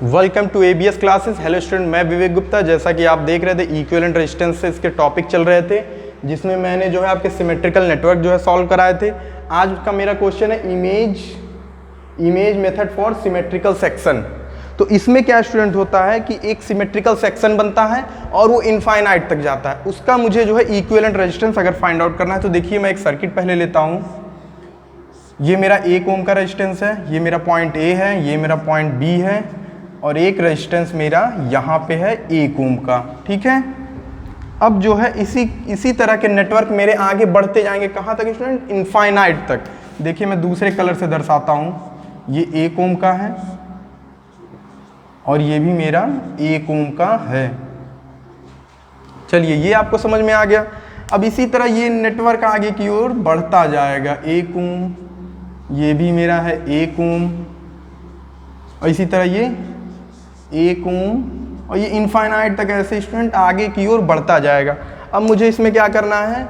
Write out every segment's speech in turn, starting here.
Welcome to ABS classes. Hello student, मैं विवेक गुप्ता। जैसा कि आप देख रहे थे इक्विवेलेंट रेजिस्टेंस से इसके टॉपिक चल रहे थे, जिसमें मैंने जो है आपके सिमेट्रिकल नेटवर्क जो है सॉल्व कराए थे। आज का मेरा क्वेश्चन है image method for symmetrical section. तो इसमें क्या स्टूडेंट होता है कि एक सिमेट्रिकल सेक्शन बनता है और वो इनफाइनाइट तक जाता है। उसका मुझे जो है इक्विवेलेंट रेजिस्टेंस अगर फाइंड आउट करना है तो देखिए मैं एक सर्किट पहले लेता हूँ। ये मेरा 1 ओम का रेजिस्टेंस है, ये मेरा पॉइंट ए है, ये मेरा पॉइंट बी है और एक रेजिस्टेंस मेरा यहाँ पे है 1 ओम का। ठीक है, अब जो है इसी तरह के नेटवर्क मेरे आगे बढ़ते जाएंगे। कहाँ तक स्टूडेंट? इनफाइनाइट तक। देखिए मैं दूसरे कलर से दर्शाता हूँ। ये 1 ओम का है और ये भी मेरा 1 ओम का है। चलिए ये आपको समझ में आ गया। अब इसी तरह ये नेटवर्क आगे की ओर बढ़ता जाएगा। 1 ओम, ये भी मेरा है 1 ओम और इसी तरह ये 1 ओम और ये इनफाइनाइट तक ऐसे स्टूडेंट आगे की ओर बढ़ता जाएगा। अब मुझे इसमें क्या करना है?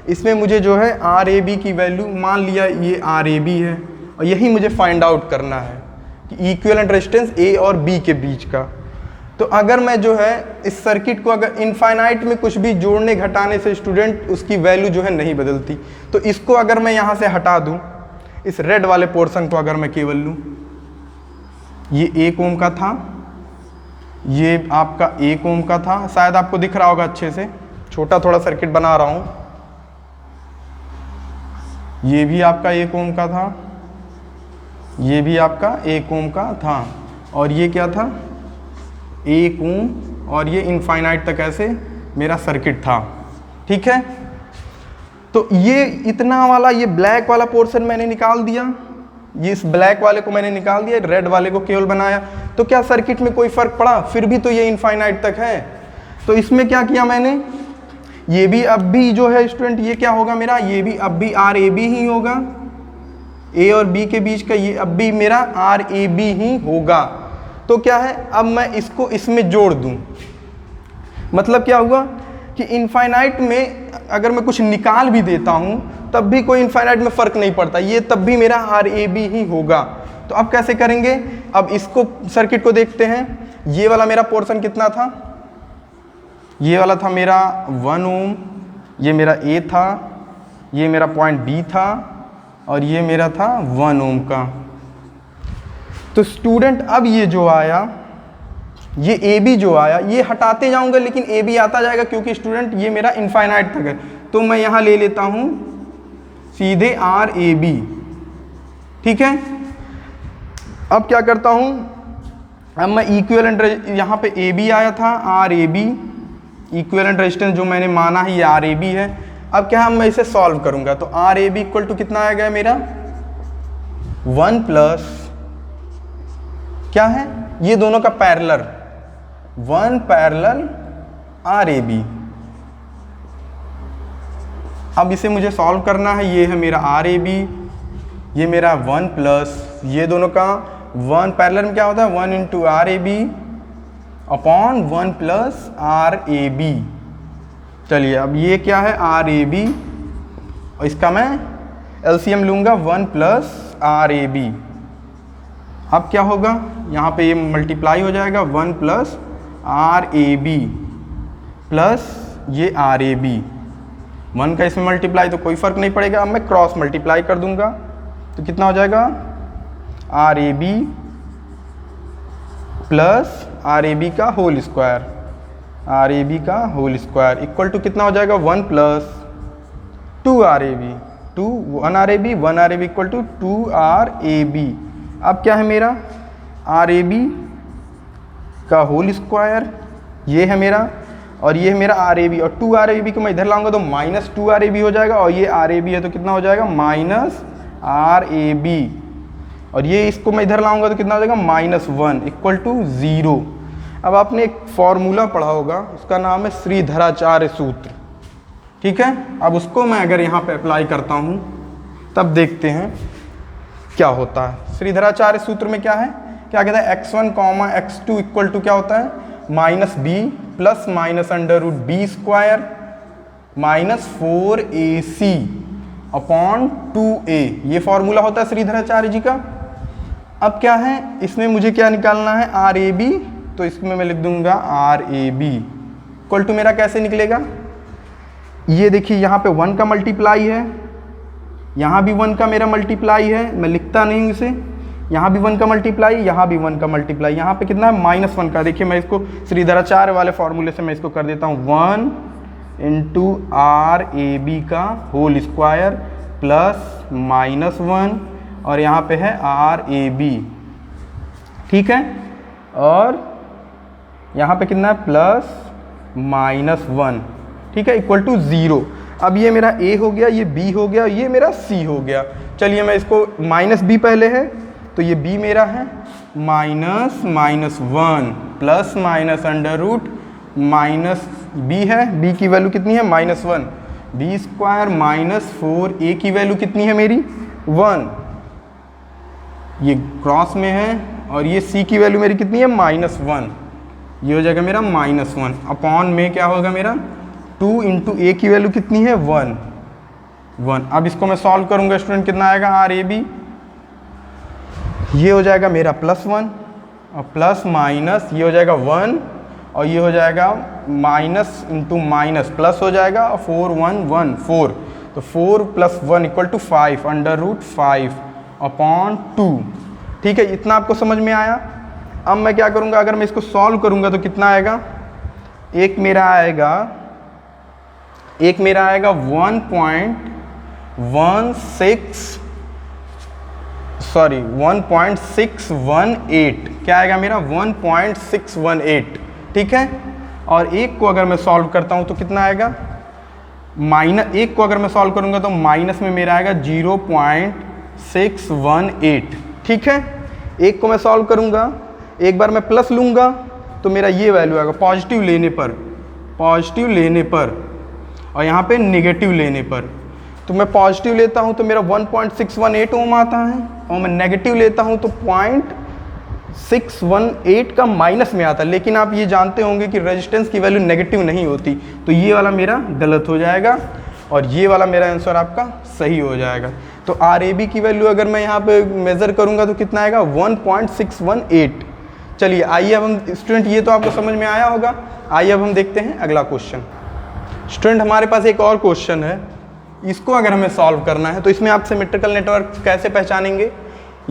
इसमें मुझे जो है RAB की वैल्यू, मान लिया ये RAB है और यही मुझे फाइंड आउट करना है कि इक्विवेलेंट रेजिस्टेंस A और B के बीच का। तो अगर मैं जो है इस सर्किट को अगर इनफाइनाइट में कुछ भी जोड़ने घटाने से स्टूडेंट उसकी वैल्यू जो है नहीं बदलती, तो इसको अगर मैं यहाँ से हटा दूँ, इस रेड वाले पोर्शन को अगर मैं केवल लूँ, ये 1 ओम का था, ये आपका 1 ओम का था, शायद आपको दिख रहा होगा अच्छे से, छोटा थोड़ा सर्किट बना रहा हूँ। ये भी आपका 1 ओम का था, ये भी आपका 1 ओम का था और ये क्या था? 1 ओम और ये इनफाइनाइट तक ऐसे मेरा सर्किट था। ठीक है, तो ये इतना वाला, ये ब्लैक वाला पोर्शन मैंने निकाल दिया, ये इस ब्लैक वाले को मैंने निकाल दिया, रेड वाले को केवल बनाया। तो क्या सर्किट में कोई फर्क पड़ा? फिर भी तो ये इनफाइनाइट तक है। तो इसमें क्या किया मैंने, ये भी अब भी जो है स्टूडेंट ये क्या होगा मेरा, ये भी अब भी RAB ही होगा। A और B के बीच का ये अब भी मेरा RAB ही होगा। तो क्या है, अब मैं इसको इसमें जोड़ दूं, मतलब क्या हुआ कि इनफाइनाइट में अगर मैं कुछ निकाल भी देता हूं तब भी कोई इनफाइनाइट में फ़र्क नहीं पड़ता, ये तब भी मेरा RAB ही होगा। तो अब कैसे करेंगे? अब इसको सर्किट को देखते हैं। ये वाला मेरा पोर्शन कितना था? ये वाला था मेरा 1 ओम, ये मेरा A था, ये मेरा पॉइंट B था और ये मेरा था 1 ओम का। तो स्टूडेंट अब ये जो आया, ये AB जो आया, ये हटाते जाऊंगा लेकिन AB आता जाएगा, क्योंकि स्टूडेंट ये मेरा इनफाइनाइट तक है। तो मैं यहाँ ले लेता हूँ सीधे RAB। ठीक है, अब क्या करता हूँ, अब मैं इक्विवेलेंट, यहाँ पे AB आया था, RAB इक्विवेलेंट रेजिस्टेंस जो मैंने माना है ये RAB है। अब क्या है, मैं इसे सॉल्व करूँगा। तो RAB इक्वल टू कितना आ गया मेरा? 1 प्लस क्या है, ये दोनों का पैरेलल, 1 पैरेलल RAB। अब इसे मुझे सॉल्व करना है। ये है मेरा RAB, ये मेरा 1 प्लस, ये दोनों का 1 पैरेलल में क्या होता है, 1 into RAB upon 1 plus RAB। चलिए अब ये क्या है, RAB और इसका मैं LCM लूँगा, 1 प्लस RAB। अब क्या होगा, यहाँ पे ये मल्टीप्लाई हो जाएगा, 1 प्लस RAB प्लस ये RAB। 1 का इसमें मल्टीप्लाई तो कोई फ़र्क नहीं पड़ेगा। अब मैं क्रॉस मल्टीप्लाई कर दूंगा तो कितना हो जाएगा, RAB प्लस RAB का होल स्क्वायर, RAB का होल स्क्वायर इक्वल टू कितना हो जाएगा, 1 plus 2 RAB, 1 RAB equal to 2 RAB। अब क्या है मेरा, RAB का होल स्क्वायर, ये है मेरा और ये है मेरा RAB, और 2 RAB को मैं इधर लाऊंगा तो माइनस 2 RAB हो जाएगा और ये RAB है तो कितना हो जाएगा, माइनस RAB, और ये इसको मैं इधर लाऊंगा तो कितना हो जाएगा, -1 इक्वल टू 0। अब आपने एक फॉर्मूला पढ़ा होगा, उसका नाम है श्रीधराचार्य सूत्र। ठीक है, अब उसको मैं अगर यहाँ पे अप्लाई करता हूँ तब देखते हैं क्या होता है। श्रीधराचार्य सूत्र में क्या है, क्या कहता है, x1, x2 इक्वल टू क्या होता है, -b plus minus √b square minus 4ac upon 2a। ये फॉर्मूला होता है श्रीधराचार्य जी का। अब क्या है, इसमें मुझे क्या निकालना है, आर ए बी, तो इसमें मैं लिख दूंगा R A B equal to मेरा कैसे निकलेगा, ये देखिए यहाँ पे 1 का मल्टीप्लाई है, यहाँ भी 1 का मेरा मल्टीप्लाई है, मैं लिखता नहीं इसे, यहाँ भी 1 का मल्टीप्लाई, यहाँ भी 1 का मल्टीप्लाई, यहाँ पे कितना है -1 का। देखिए मैं इसको श्रीधराचार्य वाले फॉर्मूले से मैं इसको कर देता हूँ 1 इंटू आर ए बी का होल स्क्वायर प्लस -1 और यहाँ पे है आर ए बी, ठीक है, और यहाँ पे कितना है +-1, ठीक है, इक्वल टू 0। अब ये मेरा A हो गया, ये B हो गया, ये मेरा C हो गया। चलिए मैं इसको -b पहले है तो ये B मेरा है -1 plus minus under root -b है, B की वैल्यू कितनी है -1, b स्क्वायर -4, A की वैल्यू कितनी है मेरी 1, ये क्रॉस में है, और ये C की वैल्यू मेरी कितनी है -1, ये हो जाएगा मेरा -1 अपॉन में क्या होगा मेरा 2 इंटू A की वैल्यू कितनी है 1। अब इसको मैं सॉल्व करूंगा स्टूडेंट, कितना आएगा आर ए बी, ये हो जाएगा मेरा +1 और प्लस माइनस ये हो जाएगा 1 और ये हो जाएगा माइनस इंटू माइनस प्लस हो जाएगा और 4 1 1 4, तो 4 + 1 = 5 √5/2। ठीक है, इतना आपको समझ में आया। अब मैं क्या करूँगा, अगर मैं इसको सॉल्व करूँगा तो कितना आएगा, एक मेरा आएगा 1.618, क्या आएगा मेरा 1.618। ठीक है, और एक को अगर मैं सॉल्व करता हूँ तो कितना आएगा, एक को अगर मैं सॉल्व करूँगा तो माइनस में मेरा आएगा 0.618। ठीक है, एक को मैं सॉल्व करूँगा, एक बार मैं प्लस लूँगा तो मेरा ये वैल्यू आएगा पॉजिटिव लेने पर और यहाँ पे नेगेटिव लेने पर। तो मैं पॉजिटिव लेता हूँ तो मेरा 1.618 ओम आता है और मैं नेगेटिव लेता हूँ तो 0.618 का माइनस में आता है। लेकिन आप ये जानते होंगे कि रेजिस्टेंस की वैल्यू नेगेटिव नहीं होती, तो ये वाला मेरा गलत हो जाएगा और ये वाला मेरा आंसर आपका सही हो जाएगा। तो RAB की वैल्यू अगर मैं यहाँ पे मेज़र करूँगा तो कितना आएगा 1.618। चलिए आइए अब हम स्टूडेंट, ये तो आपको समझ में आया होगा। आइए अब हम देखते हैं अगला क्वेश्चन। स्टूडेंट हमारे पास एक और क्वेश्चन है, इसको अगर हमें सॉल्व करना है तो इसमें आप सिमेट्रिकल नेटवर्क कैसे पहचानेंगे।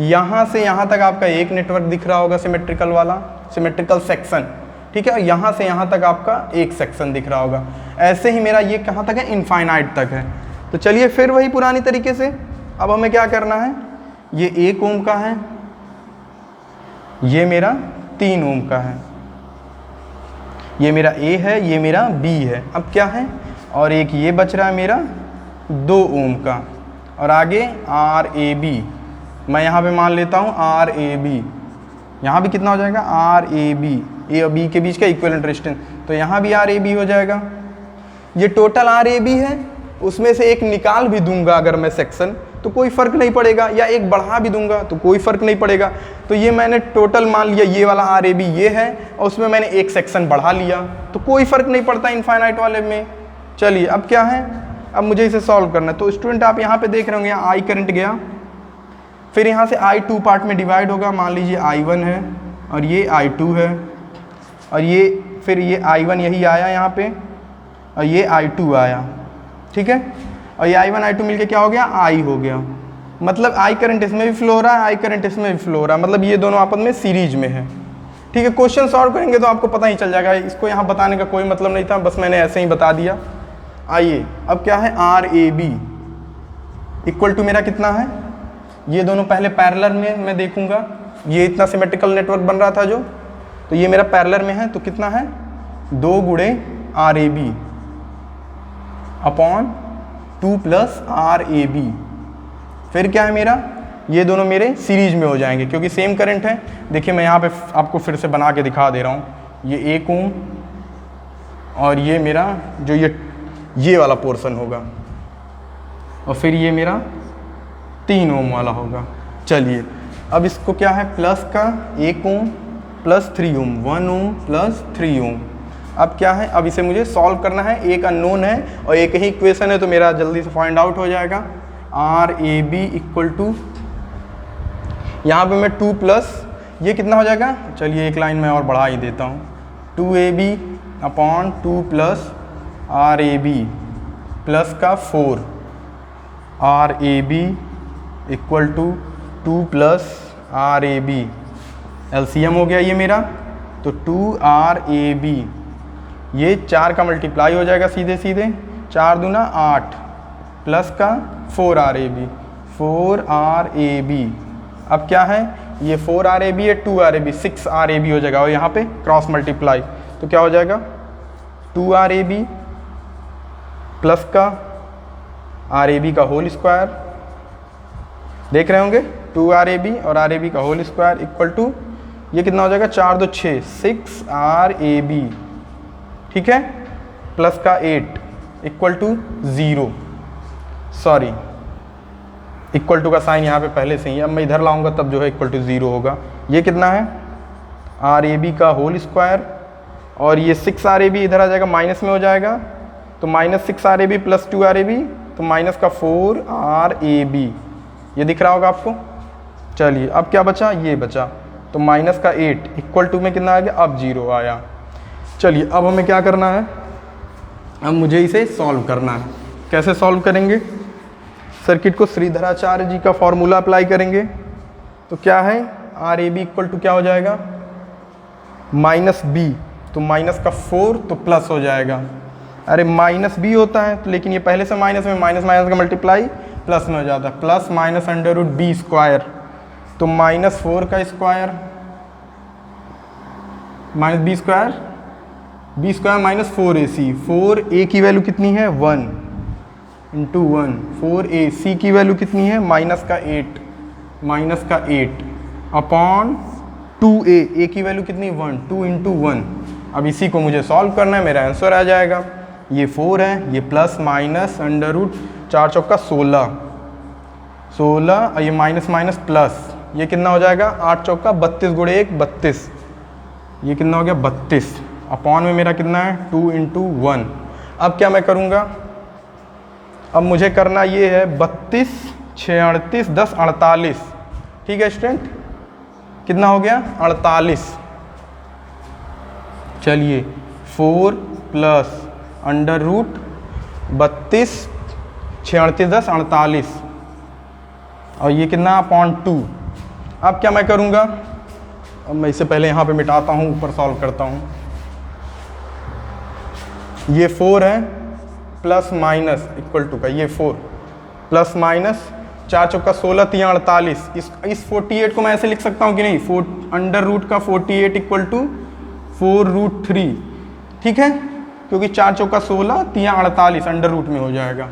यहाँ से यहाँ तक आपका एक नेटवर्क दिख रहा होगा सिमेट्रिकल वाला, सिमेट्रिकल सेक्शन। ठीक है, और यहाँ से यहाँ तक आपका एक सेक्शन दिख रहा होगा। ऐसे ही मेरा ये कहाँ तक है, इनफाइनाइट तक है। तो चलिए फिर वही पुरानी तरीके से अब हमें क्या करना है, ये 1 ओम का है, ये मेरा 3 ओम का है, ये मेरा A है, ये मेरा B है। अब क्या है, और एक ये बच रहा है मेरा 2 ओम का, और आगे RAB मैं यहाँ पे मान लेता हूँ RAB। यहाँ भी कितना हो जाएगा RAB, A और B के बीच का इक्विवेलेंट रेजिस्टेंस, तो यहाँ भी RAB हो जाएगा। ये टोटल RAB है, उसमें से एक निकाल भी दूंगा अगर मैं सेक्शन तो कोई फ़र्क नहीं पड़ेगा, या एक बढ़ा भी दूंगा तो कोई फ़र्क नहीं पड़ेगा। तो ये मैंने टोटल मान लिया, ये वाला RAB ये है और उसमें मैंने एक सेक्शन बढ़ा लिया, तो कोई फ़र्क नहीं पड़ता इनफाइनाइट वाले में। चलिए अब क्या है, अब मुझे इसे सॉल्व करना है। तो स्टूडेंट आप यहाँ पे देख रहे होंगे, यहाँ I करंट गया, फिर यहाँ से I 2 पार्ट में डिवाइड होगा। मान लीजिए I1 है और ये I2 है, और ये फिर ये I1 यही आया यहाँ पे और ये I2 आया। ठीक है, और ये I1 I2 मिलके क्या हो गया, I हो गया। मतलब I करंट इसमें भी फ्लो हो रहा है, I करंट इसमें भी फ्लो हो रहा है, मतलब ये दोनों आपस में सीरीज में है। ठीक है, क्वेश्चन सॉल्व करेंगे तो आपको पता ही चल जाएगा। इसको यहाँ बताने का कोई मतलब नहीं था, बस मैंने ऐसे ही बता दिया। आइए अब क्या है, RAB इक्वल टू मेरा कितना है, ये दोनों पहले पैरेलल में मैं देखूंगा। ये इतना सिमेट्रिकल नेटवर्क बन रहा था जो, तो ये मेरा पैरेलल में है, तो कितना है 2 × RAB अपॉन 2 + RAB। फिर क्या है मेरा, ये दोनों मेरे सीरीज में हो जाएंगे क्योंकि सेम करंट है। देखिए मैं यहाँ पे आपको फिर से बना के दिखा दे रहा हूँ, ये 1 ओम और ये मेरा जो ये वाला पोर्शन होगा, और फिर ये मेरा 3 ओम वाला होगा। चलिए अब इसको क्या है, प्लस का 1 ओम + 3 ओम, 1 ओम + 3 ओम। अब क्या है, अब इसे मुझे सॉल्व करना है। एक अननोन है और एक ही इक्वेशन है, तो मेरा जल्दी से फाइंड आउट हो जाएगा। RAB इक्वल टू यहाँ पे मैं 2 प्लस ये कितना हो जाएगा, चलिए एक लाइन में और बढ़ा ही देता हूँ, 2ab upon 2 plus rab plus का 4 rab equal to 2 plus rab, LCM हो गया ये मेरा, तो 2rab, ये 4 का मल्टीप्लाई हो जाएगा सीधे सीधे, 4 दूना 8 प्लस का 4rab, 4rab, अब क्या है ये 4rab है 2rab, 6rab हो जाएगा और यहाँ पे क्रॉस मल्टीप्लाई, तो क्या हो जाएगा 2rab प्लस का rab का होल स्क्वायर, देख रहे होंगे 2rab और rab का होल स्क्वायर इक्वल टू ये कितना हो जाएगा 4 2 6 6rab, ठीक है, प्लस का 8 equal to 0, sorry equal to का साइन यहाँ पे पहले से ही, अब मैं इधर लाऊंगा तब जो है इक्वल टू 0 होगा। ये कितना है rab का होल स्क्वायर और ये 6rab इधर आ जाएगा माइनस में हो जाएगा, तो माइनस 6rab प्लस 2rab, तो माइनस का 4rab, ये दिख रहा होगा आपको। चलिए अब क्या बचा, ये बचा, तो माइनस का 8 इक्वल टू में कितना आ गया, अब 0 आया। चलिए अब हमें क्या करना है, अब मुझे इसे सॉल्व करना है। कैसे सॉल्व करेंगे, सर्किट को श्रीधराचार्य जी का फॉर्मूला अप्लाई करेंगे, तो क्या है rab इक्वल टू क्या हो जाएगा माइनस b, तो माइनस का 4 तो प्लस हो जाएगा, अरे माइनस b होता है तो, लेकिन ये पहले से माइनस में, माइनस माइनस का मल्टीप्लाई प्लस में हो जाता है, plus minus under root b square, तो माइनस 4 का square minus b square minus 4ac, 4a की वैल्यू कितनी है 1 इंटू 1, 4ac की वैल्यू कितनी है माइनस का 8 अपॉन 2a की वैल्यू कितनी 1, 2 इंटू 1। अब इसी को मुझे सॉल्व करना है, मेरा आंसर आ जाएगा, ये 4 है, ये प्लस माइनस अंडर रूट 4 चौका 16 और ये माइनस माइनस प्लस, ये कितना हो जाएगा 8 चौका 32 गुणे 1 32, ये कितना हो गया 32, अपॉन में मेरा कितना है 2 इंटू 1। अब क्या मैं करूँगा, अब मुझे करना ये है 32 6 38 10 48, ठीक है स्टूडेंट, कितना हो गया 48। चलिए 4 प्लस अंडर रूट 32 6 38 10 48 और ये कितना अपॉन 2। अब क्या मैं करूँगा, अब मैं इससे पहले यहाँ पे मिटाता हूँ, ऊपर सॉल्व करता हूँ। ये 4 है प्लस माइनस इक्वल टू का, ये 4 प्लस माइनस 4 चौका 16 3 48, इस 48 को मैं ऐसे लिख सकता हूँ कि नहीं, 4 अंडर रूट का 48 इक्वल टू 4√3, ठीक है, क्योंकि 4 चौका 16 3 48 अंडर रूट में हो जाएगा,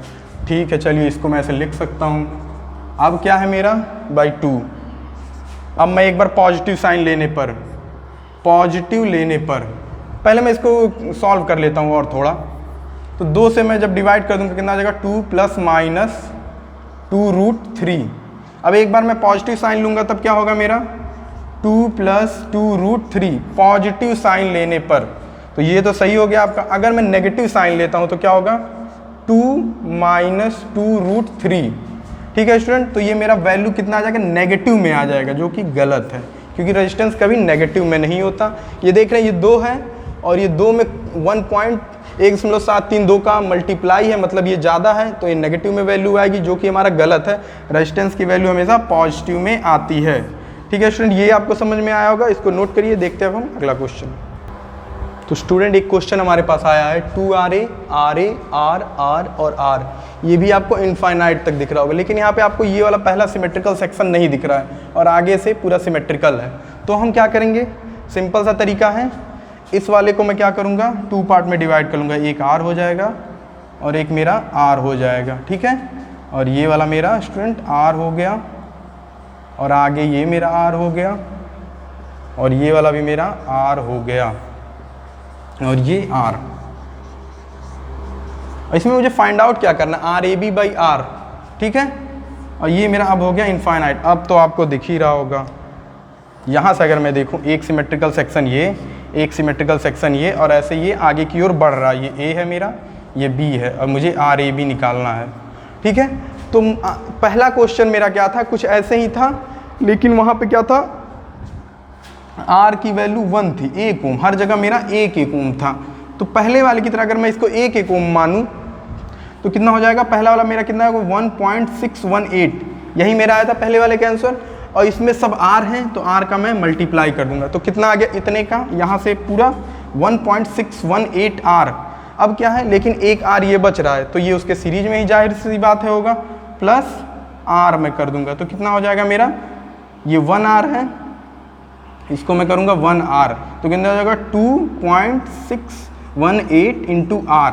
ठीक है। चलिए इसको मैं ऐसे लिख सकता हूँ। अब क्या है मेरा बाई 2। अब मैं एक बार पॉजिटिव साइन लेने पर, पहले मैं इसको सॉल्व कर लेता हूँ और थोड़ा, तो 2 से मैं जब डिवाइड कर दूँगा कितना आ जाएगा 2 प्लस माइनस 2√3। अब एक बार मैं पॉजिटिव साइन लूँगा तब क्या होगा मेरा 2 प्लस 2√3, पॉजिटिव साइन लेने पर, तो ये तो सही हो गया आपका। अगर मैं नेगेटिव साइन लेता हूँ तो क्या होगा 2 माइनस 2√3, ठीक है स्टूडेंट, तो ये मेरा वैल्यू कितना आ जाएगा नेगेटिव में आ जाएगा, जो कि गलत है क्योंकि रेजिस्टेंस कभी नेगेटिव में नहीं होता। ये देख रहे हैं ये 2 है और ये 2 में 1.1732 का मल्टीप्लाई है, मतलब ये ज़्यादा है, तो ये नेगेटिव में वैल्यू आएगी, जो कि हमारा गलत है। रेजिस्टेंस की वैल्यू हमेशा पॉजिटिव में आती है, ठीक है स्टूडेंट, ये आपको समझ में आया होगा, इसको नोट करिए। देखते हैं अब हम अगला क्वेश्चन। तो स्टूडेंट एक क्वेश्चन हमारे पास आया है 2RA, RA, R, R और R, ये भी आपको इनफाइनाइट तक दिख रहा होगा, लेकिन यहाँ पे आपको ये वाला पहला सिमेट्रिकल सेक्शन नहीं दिख रहा है और आगे से पूरा सिमेट्रिकल है। तो हम क्या करेंगे, सिंपल सा तरीका है, इस वाले को मैं क्या करूँगा 2 पार्ट में डिवाइड कर लूँगा, एक R हो जाएगा और एक मेरा R हो जाएगा, ठीक है, और ये वाला मेरा स्टूडेंट R हो गया और आगे ये मेरा R हो गया और ये वाला भी मेरा R हो गया और ये R। इसमें मुझे फाइंड आउट क्या करना, RAB बाई R, ठीक है, और ये मेरा अब हो गया इनफाइनाइट। अब तो आपको दिख ही रहा होगा, यहाँ से अगर मैं देखूँ एक सिमेट्रिकल सेक्शन ये, एक सिमेट्रिकल सेक्शन ये, और ऐसे ये आगे की ओर बढ़ रहा है, ये A है मेरा, ये B है, और मुझे RAB निकालना है, ठीक है। तो पहला क्वेश्चन मेरा क्या था, कुछ ऐसे ही था लेकिन वहाँ पे क्या था, R की वैल्यू 1 थी, 1 ओम, हर जगह मेरा 1 ओम था। तो पहले वाले की तरह अगर मैं इसको 1 ओम मानूं तो कितना हो जाएगा, पहला वाला मेरा कितना है 1.618, यही मेरा आया था पहले वाले का आंसर। और इसमें सब R हैं तो R का मैं मल्टीप्लाई कर दूंगा, तो कितना आ गया इतने का, यहाँ से पूरा 1.618 R। अब क्या है, लेकिन एक R ये बच रहा है तो ये उसके सीरीज में ही जाहिर सी बात है होगा, प्लस R मैं कर दूंगा, तो कितना हो जाएगा मेरा, ये 1R है, इसको मैं करूंगा 1R, तो कितना हो जाएगा 2.618 इंटू R।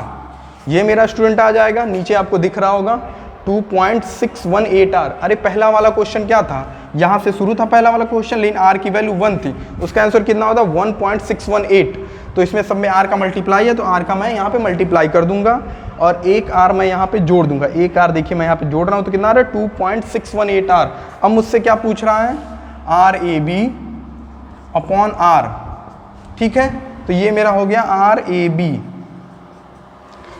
ये मेरा स्टूडेंट आ जाएगा, नीचे आपको दिख रहा होगा 2.618R। अरे पहला वाला क्वेश्चन क्या था, यहाँ से शुरू था पहला वाला क्वेश्चन, लेकिन R की वैल्यू 1 थी, उसका आंसर कितना होता 1.618। तो इसमें सब में R का मल्टीप्लाई है तो R का मैं यहाँ पे मल्टीप्लाई कर दूंगा और एक R मैं यहाँ पे जोड़ दूंगा। एक R देखिए मैं यहाँ पे जोड़ रहा हूँ तो कितना आ रहा है 2.618R। अब मुझसे क्या पूछ रहा है, RAB अपॉन R, ठीक है, तो ये मेरा हो गया RAB,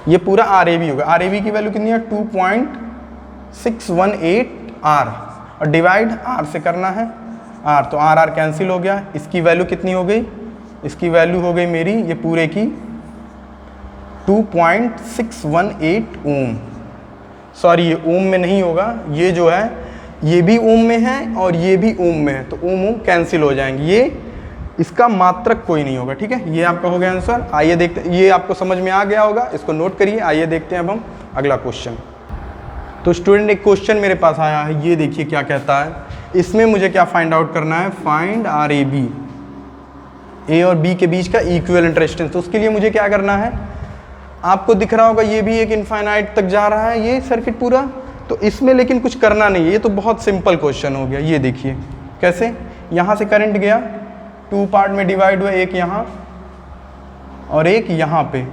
ये पूरा RAB होगा। RAB की वैल्यू कितनी है 2.618R और डिवाइड R से करना है R, तो R कैंसिल हो गया। इसकी वैल्यू कितनी हो गई, इसकी वैल्यू हो गई मेरी ये पूरे की 2.618 ओम। सॉरी ये ओम में नहीं होगा, ये जो है ये भी ओम में है और ये भी ओम में है, तो ओम कैंसिल हो जाएंगे, ये इसका मात्रक कोई नहीं होगा। ठीक है, ये आपका हो गया आंसर। आइए देखते, ये आपको समझ में आ गया होगा, इसको नोट करिए। आइए देखते हैं अब हम अगला क्वेश्चन। तो स्टूडेंट एक क्वेश्चन मेरे पास आया है, ये देखिए क्या कहता है, इसमें मुझे क्या फाइंड आउट करना है, फाइंड RAB, A और B के बीच का इक्विवेलेंट रेजिस्टेंस। तो उसके लिए मुझे क्या करना है, आपको दिख रहा होगा ये भी एक इनफाइनाइट तक जा रहा है ये सर्किट पूरा, तो इसमें लेकिन कुछ करना नहीं है, ये तो बहुत सिंपल क्वेश्चन हो गया। ये देखिए कैसे, यहाँ से करंट गया, 2 पार्ट में डिवाइड हुआ, एक यहाँ और एक यहाँ पे,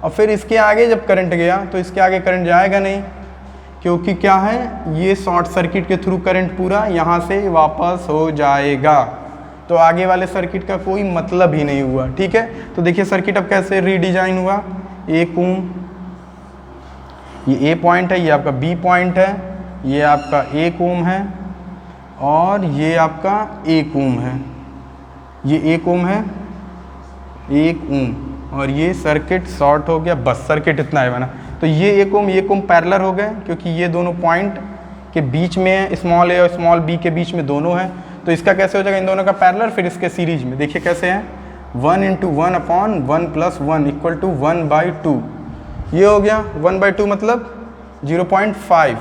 और फिर इसके आगे जब करंट गया तो इसके आगे करंट जाएगा नहीं, क्योंकि क्या है, ये शॉर्ट सर्किट के थ्रू करंट पूरा यहाँ से वापस हो जाएगा, तो आगे वाले सर्किट का कोई मतलब ही नहीं हुआ। ठीक है, तो देखिए सर्किट अब कैसे रीडिजाइन हुआ, 1 ओम, ये A पॉइंट है, ये आपका B पॉइंट है, ये आपका 1 ओम है और ये आपका 1 ओम है, ये 1 ओम है, 1 ओम, और ये सर्किट शॉर्ट हो गया, बस सर्किट इतना है बना। तो ये 1 ओम पैरेलल हो गए, क्योंकि ये दोनों पॉइंट के बीच में है, स्मॉल a और स्मॉल b के बीच में दोनों है, तो इसका कैसे हो जाएगा, इन दोनों का पैरेलल, फिर इसके सीरीज में देखिए कैसे है, 1 × 1 अपॉन 1 + 1 इक्वल टू 1/2। ये हो गया 1/2 मतलब 0.5।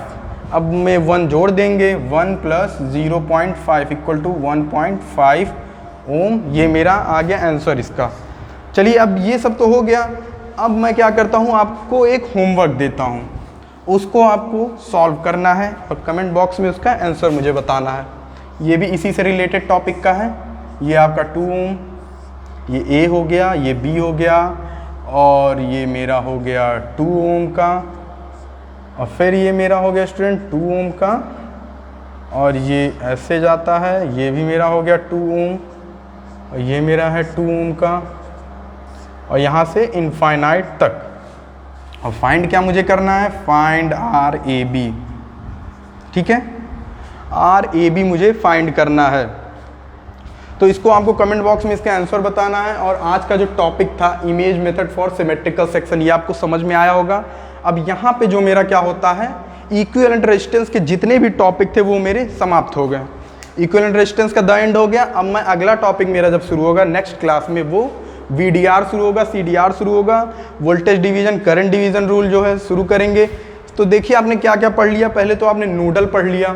अब में 1 जोड़ देंगे, 1 + 0.5 इक्वल टू 1.5 ओम। ये मेरा आ गया आंसर इसका। चलिए अब ये सब तो हो गया, अब मैं क्या करता हूँ, आपको एक होमवर्क देता हूँ, उसको आपको सॉल्व करना है और कमेंट बॉक्स में उसका आंसर मुझे बताना है। ये भी इसी से रिलेटेड टॉपिक का है। ये आपका 2 ओम, ये A हो गया, ये B हो गया और ये मेरा हो गया 2 ओम का, और फिर ये मेरा हो गया स्टूडेंट 2 ओम का, और ये ऐसे जाता है, ये भी मेरा हो गया 2 ओम, और ये मेरा है 2 ओम का, और यहाँ से इनफाइनाइट तक। और फाइंड क्या मुझे करना है, फाइंड RAB। ठीक है, RAB मुझे फाइंड करना है, तो इसको आपको कमेंट बॉक्स में इसका आंसर बताना है। और आज का जो टॉपिक था image method for symmetrical section, ये आपको समझ में आया होगा। अब यहाँ पे जो मेरा क्या होता है, इक्विवेलेंट रेजिस्टेंस के जितने भी टॉपिक थे वो मेरे समाप्त हो गए। इक्विवेलेंट रेजिस्टेंस का द एंड हो गया। अब मैं अगला टॉपिक मेरा जब शुरू होगा नेक्स्ट क्लास में, वो VDR शुरू होगा, CDR शुरू होगा, voltage division, current division rule जो है शुरू करेंगे। तो देखिए आपने क्या क्या पढ़ लिया, पहले तो आपने नोडल पढ़ लिया,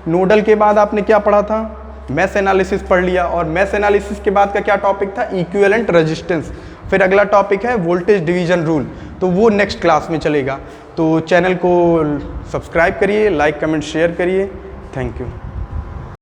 नोडल के बाद आपने क्या पढ़ा था, मैश एनालिसिस पढ़ लिया, और मैश एनालिसिस के बाद का क्या टॉपिक था, इक्विवेलेंट रेजिस्टेंस। फिर अगला टॉपिक है वोल्टेज डिवीजन रूल, तो वो नेक्स्ट क्लास में चलेगा। तो चैनल को सब्सक्राइब करिए, लाइक कमेंट शेयर करिए। Thank you.